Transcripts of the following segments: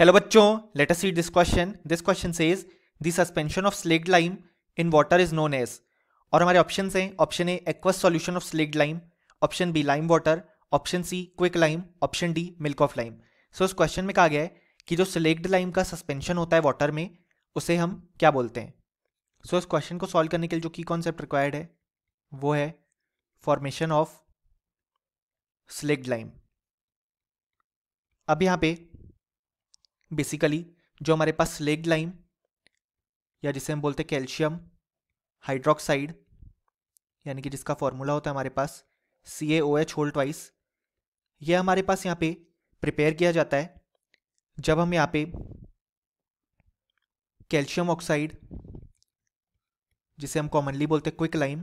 Hello बच्चों, let us see this question. This question says the suspension of slaked lime in water is known as. और हमारे option हैं option A aqueous solution of slaked lime, option B lime water, option C quick lime, option D milk of lime. So इस question में कहा गया है कि जो स्लेक्ड लाइम का सस्पेंशन होता है वाटर में उसे हम क्या बोलते हैं. सो इस क्वेश्चन को सॉल्व करने के लिए जो की कॉन्सेप्ट रिक्वायर्ड है वो है फॉर्मेशन ऑफ स्लेक्ड लाइम. अब यहाँ पे बेसिकली जो हमारे पास स्लेक्ड लाइम या जिसे हम बोलते हैं कैल्शियम हाइड्रोक्साइड, यानी कि जिसका फॉर्मूला होता है हमारे पास CaOH होल ट्वाइस, ये हमारे पास यहाँ पे प्रिपेयर किया जाता है जब हम यहाँ पे कैल्शियम ऑक्साइड, जिसे हम कॉमनली बोलते हैं क्विक लाइम,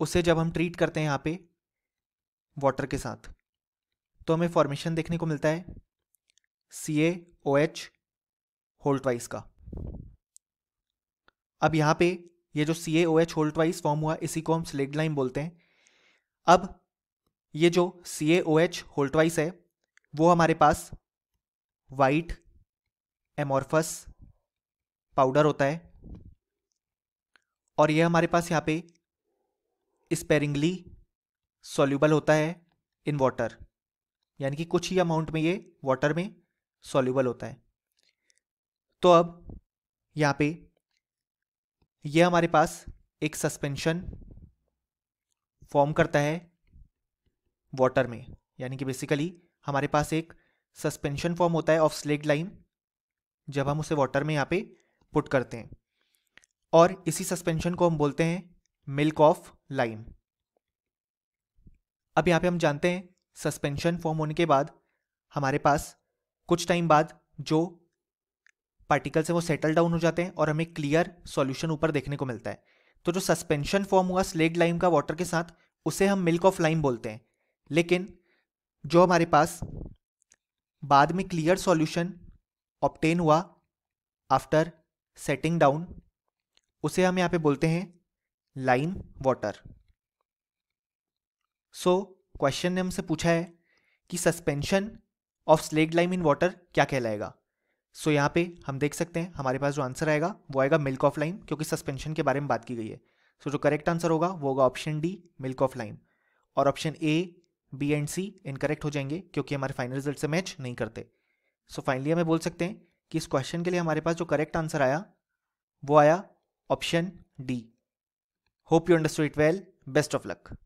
उसे जब हम ट्रीट करते हैं यहाँ पे वाटर के साथ तो हमें फॉर्मेशन देखने को मिलता है CaOH होल ट्वाइस का. अब यहाँ पे ये जो CaOH होल ट्वाइस फॉर्म हुआ इसी को हम स्लेक्ड लाइम बोलते हैं. अब ये जो CaOH होल ट्वाइस है वो हमारे पास वाइट एमॉर्फस पाउडर होता है और ये हमारे पास यहाँ पे स्पेरिंगली सॉल्यूबल होता है इन वाटर, यानी कि कुछ ही अमाउंट में ये वाटर में सॉल्यूबल होता है. तो अब यहाँ पे ये हमारे पास एक सस्पेंशन फॉर्म करता है वाटर में, यानी कि बेसिकली हमारे पास एक सस्पेंशन फॉर्म होता है ऑफ स्लेक्ड लाइम जब हम उसे वाटर में यहाँ पे पुट करते हैं, और इसी सस्पेंशन को हम बोलते हैं मिल्क ऑफ लाइम. अब यहाँ पे हम जानते हैं सस्पेंशन फॉर्म होने के बाद हमारे पास कुछ टाइम बाद जो पार्टिकल्स हैं वो सेटल डाउन हो जाते हैं और हमें क्लियर सॉल्यूशन ऊपर देखने को मिलता है. तो जो सस्पेंशन फॉर्म हुआ स्लेक्ड लाइम का वाटर के साथ उसे हम मिल्क ऑफ लाइम बोलते हैं, लेकिन जो हमारे पास बाद में क्लियर सॉल्यूशन ऑब्टेन हुआ आफ्टर सेटिंग डाउन उसे हम यहाँ पे बोलते हैं लाइम वाटर. सो क्वेश्चन ने हमसे पूछा है कि suspension of slaked lime in water क्या कहलाएगा. सो यहाँ पे हम देख सकते हैं हमारे पास जो आंसर आएगा वो आएगा मिल्क ऑफ लाइम, क्योंकि सस्पेंशन के बारे में बात की गई है. सो जो करेक्ट आंसर होगा वो होगा option D milk of lime, और option A, B and C incorrect हो जाएंगे क्योंकि हमारे फाइनल रिजल्ट से मैच नहीं करते. सो फाइनली हमें बोल सकते हैं कि इस क्वेश्चन के लिए हमारे पास जो करेक्ट आंसर आया वो आया option D. Hope you understood it well. Best of luck.